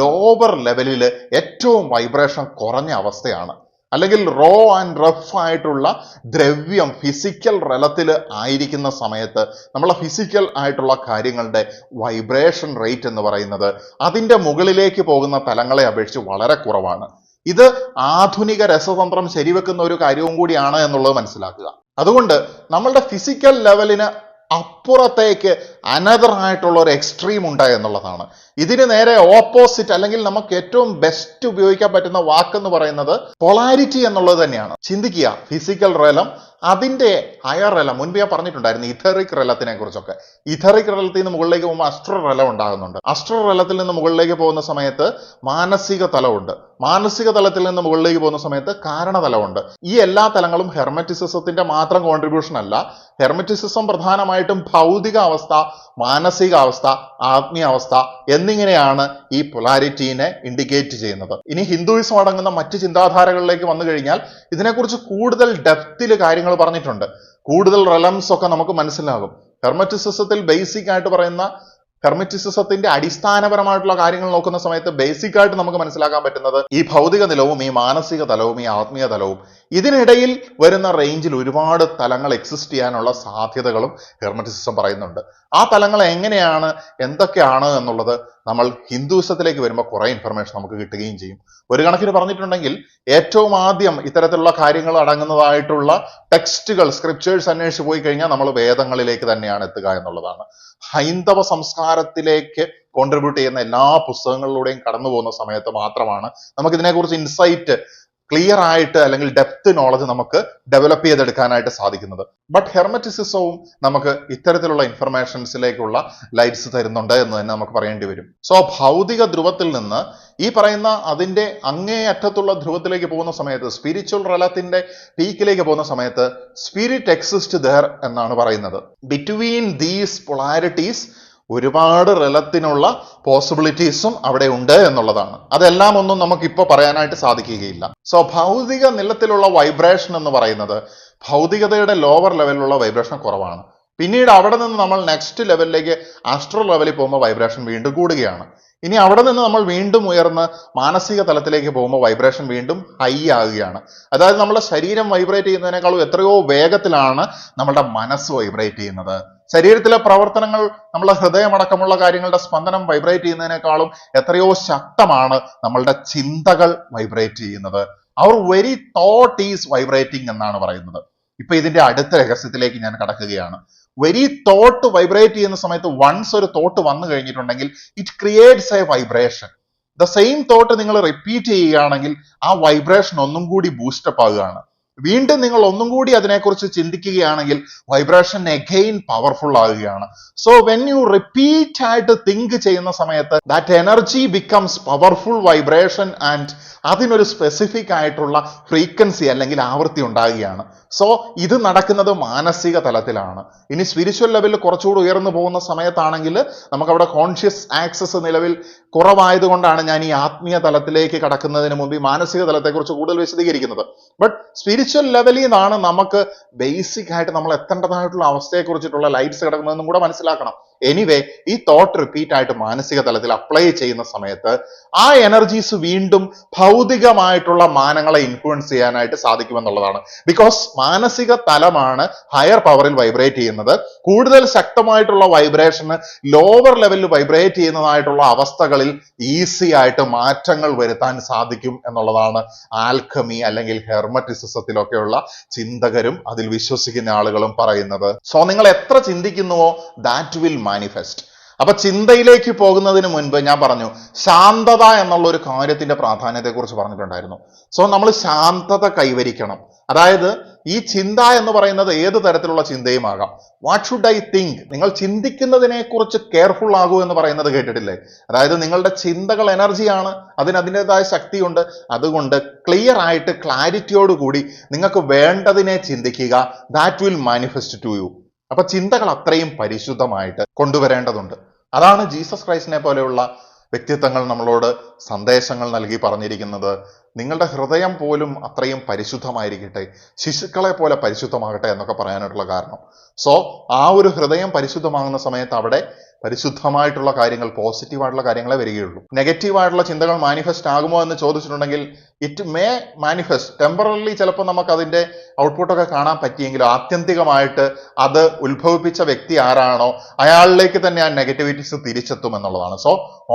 ലോവർ ലെവലിൽ ഏറ്റവും വൈബ്രേഷൻ കുറഞ്ഞ അവസ്ഥയാണ്. അല്ലെങ്കിൽ റോ ആൻഡ് റഫ് ആയിട്ടുള്ള ദ്രവ്യം ഫിസിക്കൽ റലത്തിൽ ആയിരിക്കുന്ന സമയത്ത് നമ്മളെ ഫിസിക്കൽ ആയിട്ടുള്ള കാര്യങ്ങളുടെ വൈബ്രേഷൻ റേറ്റ് എന്ന് പറയുന്നത് അതിൻ്റെ മുകളിലേക്ക് പോകുന്ന തലങ്ങളെ അപേക്ഷിച്ച് വളരെ കുറവാണ്. ഇത് ആധുനിക രസതന്ത്രം ശരിവെക്കുന്ന ഒരു കാര്യവും കൂടിയാണ് എന്നുള്ളത് മനസ്സിലാക്കുക. അതുകൊണ്ട് നമ്മളുടെ ഫിസിക്കൽ ലെവലിന് അപ്പുറത്തേക്ക് അനദർ ആയിട്ടുള്ള ഒരു എക്സ്ട്രീം ഉണ്ട് എന്നുള്ളതാണ്. ഇതിന് നേരെ ഓപ്പോസിറ്റ് അല്ലെങ്കിൽ നമുക്ക് ഏറ്റവും ബെസ്റ്റ് ഉപയോഗിക്കാൻ പറ്റുന്ന വാക്കെന്ന് പറയുന്നത് പൊളാരിറ്റി എന്നുള്ളത് തന്നെയാണ്. ചിന്തിക്കുക, ഫിസിക്കൽ റലം അതിന്റെ ഹയർ റെലം, മുൻപ് ഞാൻ പറഞ്ഞിട്ടുണ്ടായിരുന്നു ഇഥറിക് റെലത്തിനെ കുറിച്ചൊക്കെ. ഇഥറിക് റെലത്തിൽ നിന്ന് മുകളിലേക്ക് പോകുമ്പോൾ അസ്ട്രൽ റെലം ഉണ്ടാകുന്നുണ്ട്. അസ്ട്രൽ റെലത്തിൽ നിന്ന് മുകളിലേക്ക് പോകുന്ന സമയത്ത് മാനസിക തലമുണ്ട്. മാനസിക തലത്തിൽ നിന്ന് മുകളിലേക്ക് പോകുന്ന സമയത്ത് കാരണതലമുണ്ട്. ഈ എല്ലാ തലങ്ങളും ഹെർമറ്റിസിസത്തിന്റെ മാത്രം കോൺട്രിബ്യൂഷൻ അല്ല. ഹെർമറ്റിസിസം പ്രധാനമായിട്ടും ഭൗതിക അവസ്ഥ, മാനസികാവസ്ഥ, ആത്മീയാവസ്ഥ എന്നിങ്ങനെയാണ് ഈ പൊളാരിറ്റീനെ ഇൻഡിക്കേറ്റ് ചെയ്യുന്നത്. ഇനി ഹിന്ദുയിസം അടങ്ങുന്ന മറ്റ് ചിന്താധാരകളിലേക്ക് വന്നു കഴിഞ്ഞാൽ ഇതിനെക്കുറിച്ച് കൂടുതൽ ഡെപ്തിൽ കാര്യങ്ങൾ പറഞ്ഞിട്ടുണ്ട്. കൂടുതൽ റെലംസ് ഒക്കെ നമുക്ക് മനസ്സിലാകും. ഹെർമറ്റിസിസത്തിൽ ബേസിക് ആയിട്ട് പറയുന്ന ഹെർമറ്റിസിസത്തിന്റെ അടിസ്ഥാനപരമായിട്ടുള്ള കാര്യങ്ങൾ നോക്കുന്ന സമയത്ത് ബേസിക് ആയിട്ട് നമുക്ക് മനസ്സിലാക്കാൻ പറ്റുന്നത് ഈ ഭൗതിക നിലവും ഈ മാനസിക തലവും ഈ ആത്മീയ തലവും ഇതിനിടയിൽ വരുന്ന റേഞ്ചിൽ ഒരുപാട് തലങ്ങൾ എക്സിസ്റ്റ് ചെയ്യാനുള്ള സാധ്യതകളും ഹെർമറ്റിസിസം പറയുന്നുണ്ട്. ആ തലങ്ങൾ എങ്ങനെയാണ്, എന്തൊക്കെയാണ് എന്നുള്ളത് നമ്മൾ ഹിന്ദുയിസത്തിലേക്ക് വരുമ്പോൾ കുറെ ഇൻഫർമേഷൻ നമുക്ക് കിട്ടുകയും ചെയ്യും. ഒരു കണക്കിന് പറഞ്ഞിട്ടുണ്ടെങ്കിൽ ഏറ്റവും ആദ്യം ഇത്തരത്തിലുള്ള കാര്യങ്ങൾ അടങ്ങുന്നതായിട്ടുള്ള ടെക്സ്റ്റുകൾ, സ്ക്രിപ്റ്റേഴ്സ് അന്വേഷിച്ച് പോയി കഴിഞ്ഞാൽ നമ്മൾ വേദങ്ങളിലേക്ക് തന്നെയാണ് എത്തുക എന്നുള്ളതാണ്. ഹൈന്ദവ സംസ്കാരത്തിലേക്ക് കോൺട്രിബ്യൂട്ട് ചെയ്യുന്ന എല്ലാ പുസ്തകങ്ങളിലൂടെയും കടന്നു പോകുന്ന സമയത്ത് മാത്രമാണ് നമുക്ക് ഇതിനെക്കുറിച്ച് ഇൻസൈറ്റ് ക്ലിയർ ആയിട്ട് അല്ലെങ്കിൽ ഡെപ്ത് നോളജ് നമുക്ക് ഡെവലപ്പ് ചെയ്തെടുക്കാനായിട്ട് സാധിക്കുന്നത്. ബട്ട് ഹെർമറ്റിസിസവും നമുക്ക് ഇത്തരത്തിലുള്ള ഇൻഫർമേഷൻസിലേക്കുള്ള ലൈറ്റ്സ് തരുന്നുണ്ട് എന്ന് തന്നെ നമുക്ക് പറയേണ്ടി വരും. സോ ഭൗതിക ധ്രുവത്തിൽ നിന്ന് ഈ പറയുന്ന അതിന്റെ അങ്ങേയറ്റത്തുള്ള ധ്രുവത്തിലേക്ക് പോകുന്ന സമയത്ത്, സ്പിരിച്വൽ റെലത്തിന്റെ പീക്കിലേക്ക് പോകുന്ന സമയത്ത് സ്പിരിറ്റ് എക്സിസ്റ്റ് ദർ എന്നാണ് പറയുന്നത്. ബിറ്റ്വീൻ ദീസ് പൊളാരിറ്റീസ് ഒരുപാട് റെലത്തിനുള്ള പോസിബിലിറ്റീസും അവിടെ ഉണ്ട് എന്നുള്ളതാണ്. അതെല്ലാം ഒന്നും നമുക്ക് ഇപ്പോൾ പറയാനായിട്ട് സാധിക്കുകയില്ല. സോ ഭൗതിക നിലത്തിലുള്ള വൈബ്രേഷൻ എന്ന് പറയുന്നത് ഭൗതികതയുടെ ലോവർ ലെവലിലുള്ള വൈബ്രേഷൻ കുറവാണ്. പിന്നീട് അവിടെ നിന്ന് നമ്മൾ നെക്സ്റ്റ് ലെവലിലേക്ക് ആസ്ട്രൽ ലെവലിൽ പോകുമ്പോൾ വൈബ്രേഷൻ വീണ്ടും കൂടുകയാണ്. ഇനി അവിടെ നിന്ന് നമ്മൾ വീണ്ടും ഉയർന്ന് മാനസിക തലത്തിലേക്ക് പോകുമ്പോൾ വൈബ്രേഷൻ വീണ്ടും ഹൈ ആകുകയാണ്. അതായത് നമ്മുടെ ശരീരം വൈബ്രേറ്റ് ചെയ്യുന്നതിനേക്കാളും എത്രയോ വേഗത്തിലാണ് നമ്മുടെ മനസ്സ് വൈബ്രേറ്റ് ചെയ്യുന്നത്. ശരീരത്തിലെ പ്രവർത്തനങ്ങൾ, നമ്മളെ ഹൃദയമടക്കമുള്ള കാര്യങ്ങളുടെ സ്പന്ദനം വൈബ്രേറ്റ് ചെയ്യുന്നതിനേക്കാളും എത്രയോ ശക്തമാണ് നമ്മളുടെ ചിന്തകൾ വൈബ്രേറ്റ് ചെയ്യുന്നത്. അവർ വെരി തോട്ട് ഈസ് വൈബ്രേറ്റിംഗ് എന്നാണ് പറയുന്നത്. ഇപ്പൊ ഇതിന്റെ അടുത്ത രഹസ്യത്തിലേക്ക് ഞാൻ കടക്കുകയാണ്. വെരി തോട്ട് വൈബ്രേറ്റ് ചെയ്യുന്ന സമയത്ത് വൺസ് ഒരു തോട്ട് വന്നു കഴിഞ്ഞിട്ടുണ്ടെങ്കിൽ it creates A vibration. The same thought നിങ്ങൾ റിപ്പീറ്റ് ചെയ്യുകയാണെങ്കിൽ ആ വൈബ്രേഷൻ ഒന്നും കൂടി ബൂസ്റ്റപ്പ് ആകുകയാണ്. വീണ്ടും നിങ്ങൾ ഒന്നും കൂടി അതിനെക്കുറിച്ച് ചിന്തിക്കുകയാണെങ്കിൽ വൈബ്രേഷൻ അഗെയിൻ പവർഫുൾ ആകുകയാണ്. സോ വെൻ യു റിപ്പീറ്റ് ആയിട്ട് തിങ്ക് ചെയ്യുന്ന സമയത്ത് that energy becomes powerful vibration and അതിനൊരു സ്പെസിഫിക് ആയിട്ടുള്ള ഫ്രീക്വൻസി അല്ലെങ്കിൽ ആവൃത്തി ഉണ്ടാകുകയാണ്. സോ ഇത് നടക്കുന്നത് മാനസിക തലത്തിലാണ്. ഇനി സ്പിരിച്വൽ ലെവലിൽ കുറച്ചുകൂടി ഉയർന്നു പോകുന്ന സമയത്താണെങ്കിൽ നമുക്കവിടെ കോൺഷ്യസ് ആക്സസ് നിലവിൽ കുറവായതുകൊണ്ടാണ് ഞാൻ ഈ ആത്മീയ തലത്തിലേക്ക് കടക്കുന്നതിന് മുമ്പ് ഈ മാനസിക തലത്തെക്കുറിച്ച് കൂടുതൽ വിശദീകരിക്കുന്നത്. ബട്ട് സ്പിരിച്വൽ ലെവലിൽ നിന്നാണ് നമുക്ക് ബേസിക് ആയിട്ട് നമ്മൾ എത്തേണ്ടതായിട്ടുള്ള അവസ്ഥയെക്കുറിച്ചിട്ടുള്ള ലൈറ്റ്സ് കിടക്കുന്നതെന്നും കൂടെ മനസ്സിലാക്കണം. എനിവേ, ഈ തോട്ട് റിപ്പീറ്റ് ആയിട്ട് മാനസിക തലത്തിൽ അപ്ലൈ ചെയ്യുന്ന സമയത്ത് ആ എനർജീസ് വീണ്ടും ഭൗതികമായിട്ടുള്ള മാനങ്ങളെ ഇൻഫ്ലുവൻസ് ചെയ്യാനായിട്ട് സാധിക്കുമെന്നുള്ളതാണ്. ബിക്കോസ് മാനസിക തലമാണ് ഹയർ പവറിൽ വൈബ്രേറ്റ് ചെയ്യുന്നത്. കൂടുതൽ ശക്തമായിട്ടുള്ള വൈബ്രേഷന് ലോവർ ലെവലിൽ വൈബ്രേറ്റ് ചെയ്യുന്നതായിട്ടുള്ള അവസ്ഥകളിൽ ഈസി ആയിട്ട് മാറ്റങ്ങൾ വരുത്താൻ സാധിക്കും എന്നുള്ളതാണ് ആൽക്കമി അല്ലെങ്കിൽ ഹെർമറ്റിസിസത്തിലൊക്കെയുള്ള ചിന്തകരും അതിൽ വിശ്വസിക്കുന്ന ആളുകളും പറയുന്നത്. സോ നിങ്ങൾ എത്ര ചിന്തിക്കുന്നുവോ ദാറ്റ് വിൽ മാനിഫെസ്റ്റ്. അപ്പൊ ചിന്തയിലേക്ക് പോകുന്നതിന് മുൻപ് ഞാൻ പറഞ്ഞു ശാന്തത എന്നുള്ള ഒരു കാര്യത്തിന്റെ പ്രാധാന്യത്തെക്കുറിച്ച് പറഞ്ഞിട്ടുണ്ടായിരുന്നു. സോ നമ്മൾ ശാന്തത കൈവരിക്കണം. അതായത് ഈ ചിന്ത എന്ന് പറയുന്നത് ഏത് തരത്തിലുള്ള ചിന്തയും ആകാം. What should I think? നിങ്ങൾ ചിന്തിക്കുന്നതിനെ കുറിച്ച് കെയർഫുൾ ആകൂ എന്ന് പറയുന്നത് കേട്ടിട്ടില്ലേ? അതായത് നിങ്ങളുടെ ചിന്തകൾ എനർജിയാണ്, അതിൻ്റെതായ ശക്തിയുണ്ട്. അതുകൊണ്ട് ക്ലിയർ ആയിട്ട് ക്ലാരിറ്റിയോട് കൂടി നിങ്ങൾക്ക് വേണ്ടതിനെ ചിന്തിക്കുക. That will manifest to you. അപ്പൊ ചിന്തകൾ അത്രയും പരിശുദ്ധമായിട്ട് കൊണ്ടുവരേണ്ടതുണ്ട്. അതാണ് ജീസസ് ക്രൈസ്റ്റിനെ പോലെയുള്ള വ്യക്തിത്വങ്ങൾ നമ്മളോട് സന്ദേശങ്ങൾ നൽകി പറഞ്ഞിരിക്കുന്നത്. നിങ്ങളുടെ ഹൃദയം പോലും അത്രയും പരിശുദ്ധമായിരിക്കട്ടെ, ശിശുക്കളെ പോലെ പരിശുദ്ധമാകട്ടെ എന്നൊക്കെ പറയാനായിട്ടുള്ള കാരണം. സോ ആ ഒരു ഹൃദയം പരിശുദ്ധമാകുന്ന സമയത്ത് അവിടെ പരിശുദ്ധമായിട്ടുള്ള കാര്യങ്ങൾ, പോസിറ്റീവായിട്ടുള്ള കാര്യങ്ങളെ വരികയുള്ളൂ. നെഗറ്റീവായിട്ടുള്ള ചിന്തകൾ മാനിഫെസ്റ്റ് ആകുമോ എന്ന് ചോദിച്ചിട്ടുണ്ടെങ്കിൽ ഇറ്റ് മേ മാനിഫെസ്റ്റ് ടെമ്പററിലി. ചിലപ്പോൾ നമുക്ക് അതിന്റെ ഔട്ട്പുട്ടൊക്കെ കാണാൻ പറ്റിയെങ്കിലും ആത്യന്തികമായിട്ട് അത് ഉത്ഭവിപ്പിച്ച വ്യക്തി ആരാണോ അയാളിലേക്ക് തന്നെ ആ നെഗറ്റിവിറ്റീസ് തിരിച്ചെത്തും എന്നുള്ളതാണ്. സോ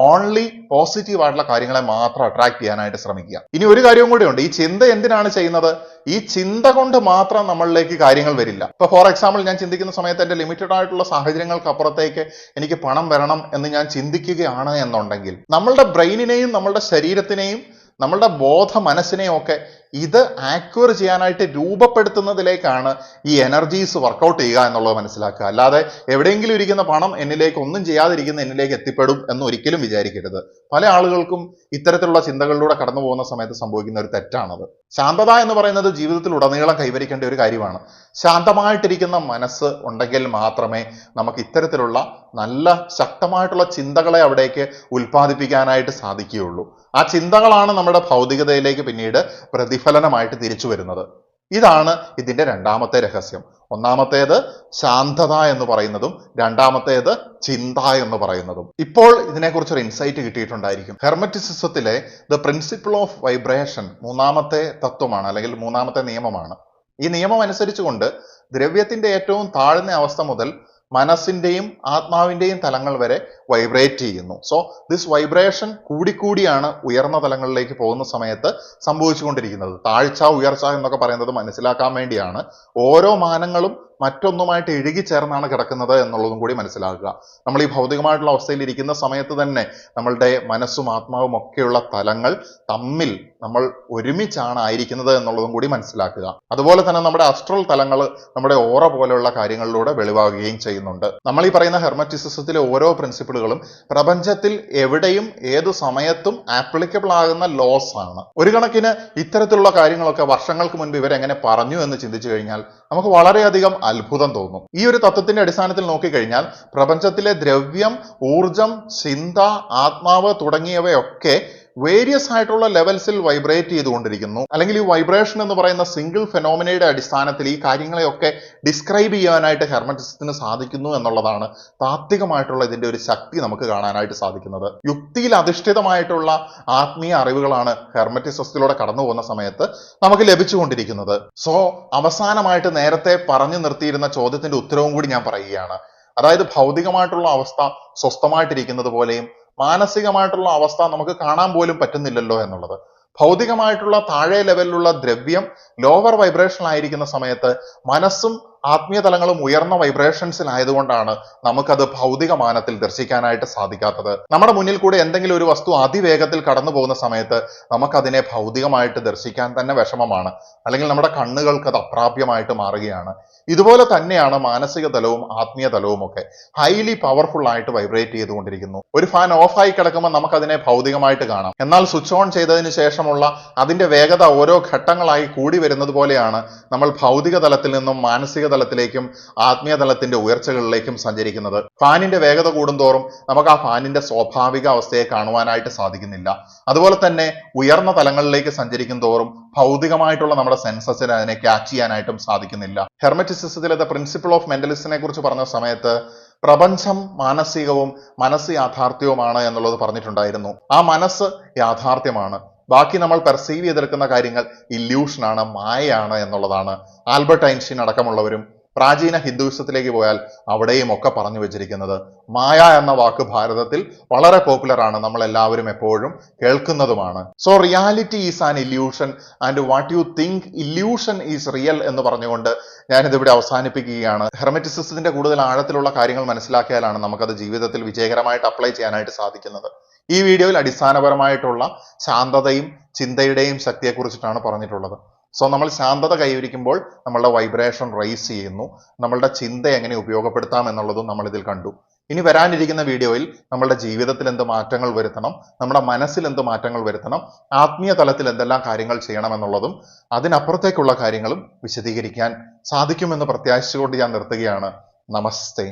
ഓൺലി പോസിറ്റീവ് ആയിട്ടുള്ള കാര്യങ്ങളെ മാത്രം അട്രാക്ട് ചെയ്യാനായിട്ട് ശ്രമിക്കുക. ഇനി ഒരു കാര്യവും കൂടി ഉണ്ട്. ഈ ചിന്ത എന്തിനാണ് ചെയ്യുന്നത്? ഈ ചിന്ത കൊണ്ട് മാത്രം നമ്മളിലേക്ക് കാര്യങ്ങൾ വരില്ല. ഇപ്പൊ ഫോർ എക്സാമ്പിൾ ഞാൻ ചിന്തിക്കുന്ന സമയത്ത് എന്റെ ലിമിറ്റഡ് ആയിട്ടുള്ള സാഹചര്യങ്ങൾക്ക് അപ്പുറത്തേക്ക് എനിക്ക് പണം വരണം എന്ന് ഞാൻ ചിന്തിക്കുകയാണ് എന്നുണ്ടെങ്കിൽ നമ്മളുടെ ബ്രെയിനിനെയും നമ്മളുടെ ശരീരത്തിനെയും നമ്മളുടെ ബോധ മനസ്സിനെയും ഒക്കെ ഇത് ആക്വയർ ചെയ്യാനായിട്ട് രൂപപ്പെടുത്തുന്നതിലേക്കാണ് ഈ എനർജീസ് വർക്കൗട്ട് ചെയ്യുക എന്നുള്ളത് മനസ്സിലാക്കുക. അല്ലാതെ എവിടെയെങ്കിലും ഇരിക്കുന്ന പണം എന്നിലേക്ക് ഒന്നും ചെയ്യാതിരിക്കുന്ന എന്നിലേക്ക് എത്തിപ്പെടും എന്ന് ഒരിക്കലും വിചാരിക്കരുത്. പല ആളുകൾക്കും ഇത്തരത്തിലുള്ള ചിന്തകളിലൂടെ കടന്നു പോകുന്ന സമയത്ത് സംഭവിക്കുന്ന ഒരു തെറ്റാണത്. ശാന്തത എന്ന് പറയുന്നത് ജീവിതത്തിൽ ഉടനീളം കൈവരിക്കേണ്ട ഒരു കാര്യമാണ്. ശാന്തമായിട്ടിരിക്കുന്ന മനസ്സ് ഉണ്ടെങ്കിൽ മാത്രമേ നമുക്ക് ഇത്തരത്തിലുള്ള നല്ല ശക്തമായിട്ടുള്ള ചിന്തകളെ അവിടേക്ക് ഉൽപ്പാദിപ്പിക്കാനായിട്ട് സാധിക്കുകയുള്ളൂ. ആ ചിന്തകളാണ് നമ്മുടെ ഭൗതികതയിലേക്ക് പിന്നീട് പ്രതിഫലനമായിട്ട് തിരിച്ചു വരുന്നത്. ഇതാണ് ഇതിന്റെ രണ്ടാമത്തെ രഹസ്യം. ഒന്നാമത്തേത് ശാന്തത എന്ന് പറയുന്നതും രണ്ടാമത്തേത് ചിന്ത എന്ന് പറയുന്നതും. ഇപ്പോൾ ഇതിനെക്കുറിച്ചൊരു ഇൻസൈറ്റ് കിട്ടിയിട്ടുണ്ടായിരിക്കും. ഹെർമറ്റിസിസത്തിലെ ദ പ്രിൻസിപ്പിൾ ഓഫ് വൈബ്രേഷൻ മൂന്നാമത്തെ തത്വമാണ്, അല്ലെങ്കിൽ മൂന്നാമത്തെ നിയമമാണ്. ഈ നിയമം അനുസരിച്ചുകൊണ്ട് ദ്രവ്യത്തിന്റെ ഏറ്റവും താഴ്ന്ന അവസ്ഥ മുതൽ മനസ്സിന്റെയും ആത്മാവിന്റെയും തലങ്ങൾ വരെ വൈബ്രേറ്റ് ചെയ്യുന്നു. സോ ദിസ് വൈബ്രേഷൻ കൂടിക്കൂടിയാണ് ഉയർന്ന തലങ്ങളിലേക്ക് പോകുന്ന സമയത്ത് സംഭവിച്ചുകൊണ്ടിരിക്കുന്നത്. താഴ്ച ഉയർച്ച എന്നൊക്കെ പറയുന്നത് മനസ്സിലാക്കാൻ വേണ്ടിയാണ്. ഓരോ മാനങ്ങളും മറ്റൊന്നുമായിട്ട് ഇഴുകിച്ചേർന്നാണ് കിടക്കുന്നത് എന്നുള്ളതും കൂടി മനസ്സിലാക്കുക. നമ്മൾ ഈ ഭൗതികമായിട്ടുള്ള അവസ്ഥയിൽ ഇരിക്കുന്ന സമയത്ത് തന്നെ നമ്മളുടെ മനസ്സും ആത്മാവും ഒക്കെയുള്ള തലങ്ങൾ തമ്മിൽ നമ്മൾ ഒരുമിച്ചാണ് ആയിരിക്കുന്നത് എന്നുള്ളതും കൂടി മനസ്സിലാക്കുക. അതുപോലെ തന്നെ നമ്മുടെ അസ്ട്രൽ തലങ്ങൾ നമ്മുടെ ഓറ പോലെയുള്ള കാര്യങ്ങളിലൂടെ വെളിവാകുകയും ചെയ്യുന്നുണ്ട്. നമ്മൾ ഈ പറയുന്ന ഹെർമറ്റിസിസത്തിലെ ഓരോ പ്രിൻസിപ്പിളുകളും പ്രപഞ്ചത്തിൽ എവിടെയും ഏതു സമയത്തും ആപ്ലിക്കബിൾ ആകുന്ന ലോസ് ആണ്. ഒരു കണക്കിന് ഇത്തരത്തിലുള്ള കാര്യങ്ങളൊക്കെ വർഷങ്ങൾക്ക് മുൻപ് ഇവരെങ്ങനെ പറഞ്ഞു എന്ന് ചിന്തിച്ചു കഴിഞ്ഞാൽ നമുക്ക് വളരെയധികം അത്ഭുതം തോന്നും. ഈ ഒരു തത്വത്തിന്റെ അടിസ്ഥാനത്തിൽ നോക്കിക്കഴിഞ്ഞാൽ പ്രപഞ്ചത്തിലെ ദ്രവ്യം, ഊർജം, ചിന്ത, ആത്മാവ് തുടങ്ങിയവയൊക്കെ വേരിയസ് ആയിട്ടുള്ള ലെവൽസിൽ വൈബ്രേറ്റ് ചെയ്തുകൊണ്ടിരിക്കുന്നു. അല്ലെങ്കിൽ ഈ വൈബ്രേഷൻ എന്ന് പറയുന്ന സിംഗിൾ ഫെനോമിനയുടെ അടിസ്ഥാനത്തിൽ ഈ കാര്യങ്ങളെയൊക്കെ ഡിസ്ക്രൈബ് ചെയ്യാനായിട്ട് ഹെർമറ്റിസത്തിന് സാധിക്കുന്നു എന്നുള്ളതാണ് താത്വികമായിട്ടുള്ള ഇതിന്റെ ഒരു ശക്തി നമുക്ക് കാണാനായിട്ട് സാധിക്കുന്നത്. യുക്തിയിൽ അധിഷ്ഠിതമായിട്ടുള്ള ആത്മീയ അറിവുകളാണ് ഹെർമറ്റിസത്തിലൂടെ കടന്നു പോകുന്ന സമയത്ത് നമുക്ക് ലഭിച്ചുകൊണ്ടിരിക്കുന്നത്. സോ അവസാനമായിട്ട് നേരത്തെ പറഞ്ഞു നിർത്തിയിരുന്ന ചോദ്യത്തിന്റെ ഉത്തരവും കൂടി ഞാൻ പറയുകയാണ്. അതായത് ഭൗതികമായിട്ടുള്ള അവസ്ഥ സ്വസ്ഥമായിട്ടിരിക്കുന്നത് പോലെയും മാനസികമായിട്ടുള്ള അവസ്ഥ നമുക്ക് കാണാൻ പോലും പറ്റുന്നില്ലല്ലോ എന്നുള്ളത്. ഭൗതികമായിട്ടുള്ള താഴെ ലെവലിലുള്ള ദ്രവ്യം ലോവർ വൈബ്രേഷൻ ആയിരിക്കുന്ന സമയത്ത് മനസ്സും ആത്മീയ തലങ്ങളും ഉയർന്ന വൈബ്രേഷൻസിലായതുകൊണ്ടാണ് നമുക്കത് ഭൗതിക മാനത്തിൽ ദർശിക്കാനായിട്ട് സാധിക്കാത്തത്. നമ്മുടെ മുന്നിൽ കൂടെ എന്തെങ്കിലും ഒരു വസ്തു അതിവേഗത്തിൽ കടന്നു പോകുന്ന സമയത്ത് നമുക്കതിനെ ഭൗതികമായിട്ട് ദർശിക്കാൻ തന്നെ വിഷമമാണ്, അല്ലെങ്കിൽ നമ്മുടെ കണ്ണുകൾക്ക് അത് അപ്രാപ്യമായിട്ട് മാറുകയാണ്. ഇതുപോലെ തന്നെയാണ് മാനസിക തലവും ആത്മീയ തലവും ഒക്കെ ഹൈലി പവർഫുൾ ആയിട്ട് വൈബ്രേറ്റ് ചെയ്തുകൊണ്ടിരിക്കുന്നു. ഒരു ഫാൻ ഓഫ് ആയി കിടക്കുമ്പോൾ നമുക്കതിനെ ഭൗതികമായിട്ട് കാണാം. എന്നാൽ സ്വിച്ച് ഓൺ ചെയ്തതിന് ശേഷമുള്ള അതിന്റെ വേഗത ഓരോ ഘട്ടങ്ങളായി കൂടി വരുന്നത് പോലെയാണ് നമ്മൾ ഭൗതിക തലത്തിൽ നിന്നും മാനസിക തലത്തിലേക്കും ആത്മീയ തലത്തിന്റെ ഉയർച്ചകളിലേക്കും സഞ്ചരിക്കുന്നത്. ഫാനിന്റെ വേഗത കൂടുന്തോറും നമുക്ക് ആ ഫാനിന്റെ സ്വാഭാവിക അവസ്ഥയെ കാണുവാനായിട്ട് സാധിക്കുന്നില്ല. അതുപോലെ തന്നെ ഉയർന്ന തലങ്ങളിലേക്ക് സഞ്ചരിക്കും തോറും ഭൗതികമായിട്ടുള്ള നമ്മുടെ സെൻസസിന് അതിനെ ക്യാച്ച് ചെയ്യാനായിട്ടും സാധിക്കുന്നില്ല. ഹെർമറ്റിസിസത്തിലെ ദ പ്രിൻസിപ്പിൾ ഓഫ് മെന്റലിസത്തിനെ കുറിച്ച് പറഞ്ഞ സമയത്ത് പ്രപഞ്ചം മാനസികവും മനസ്സ് യാഥാർത്ഥ്യവുമാണ് എന്നുള്ളത് പറഞ്ഞിട്ടുണ്ടായിരുന്നു. ആ മനസ്സ് യാഥാർത്ഥ്യമാണ്, ബാക്കി നമ്മൾ പെർസീവ് ചെയ്തെടുക്കുന്ന കാര്യങ്ങൾ ഇല്യൂഷനാണ്, മായയാണ് എന്നുള്ളതാണ് ആൽബർട്ട് ഐൻസ്റ്റീൻ അടക്കമുള്ളവരും പ്രാചീന ഹിന്ദുയിസത്തിലേക്ക് പോയാൽ അവിടെയും ഒക്കെ പറഞ്ഞു വെച്ചിരിക്കുന്നത്. മായ എന്ന വാക്ക് ഭാരതത്തിൽ വളരെ പോപ്പുലർ ആണ്, നമ്മൾ എല്ലാവരും എപ്പോഴും കേൾക്കുന്നതുമാണ്. So reality is an illusion and what you think illusion is real എന്ന് പറഞ്ഞുകൊണ്ട് ഞാനിതിവിടെ അവസാനിപ്പിക്കുകയാണ്. ഹെർമറ്റിസിസത്തിന്റെ കൂടുതൽ ആഴത്തിലുള്ള കാര്യങ്ങൾ മനസ്സിലാക്കിയാലാണ് നമുക്കത് ജീവിതത്തിൽ വിജയകരമായിട്ട് അപ്ലൈ ചെയ്യാനായിട്ട് സാധിക്കുന്നത്. ഈ വീഡിയോയിൽ അടിസ്ഥാനപരമായിട്ടുള്ള ശാന്തതയും ചിന്തയുടെയും ശക്തിയെക്കുറിച്ചിട്ടാണ് പറഞ്ഞിട്ടുള്ളത്. സോ നമ്മൾ ശാന്തത കൈവരിക്കുമ്പോൾ നമ്മളുടെ വൈബ്രേഷൻ റൈസ് ചെയ്യുന്നു. നമ്മളുടെ ചിന്ത എങ്ങനെ ഉപയോഗപ്പെടുത്താം എന്നുള്ളതും നമ്മൾ ഇതിൽ കണ്ടു. ഇനി വരാനിരിക്കുന്ന വീഡിയോയിൽ നമ്മളുടെ ജീവിതത്തിൽ എന്ത് മാറ്റങ്ങൾ വരുത്തണം, നമ്മുടെ മനസ്സിൽ എന്ത് മാറ്റങ്ങൾ വരുത്തണം, ആത്മീയ തലത്തിൽ എന്തെല്ലാം കാര്യങ്ങൾ ചെയ്യണം എന്നുള്ളതും അതിനപ്പുറത്തേക്കുള്ള കാര്യങ്ങളും വിശദീകരിക്കാൻ സാധിക്കുമെന്ന് പ്രത്യാശിച്ചുകൊണ്ട് ഞാൻ നിർത്തുകയാണ്. നമസ്തേ.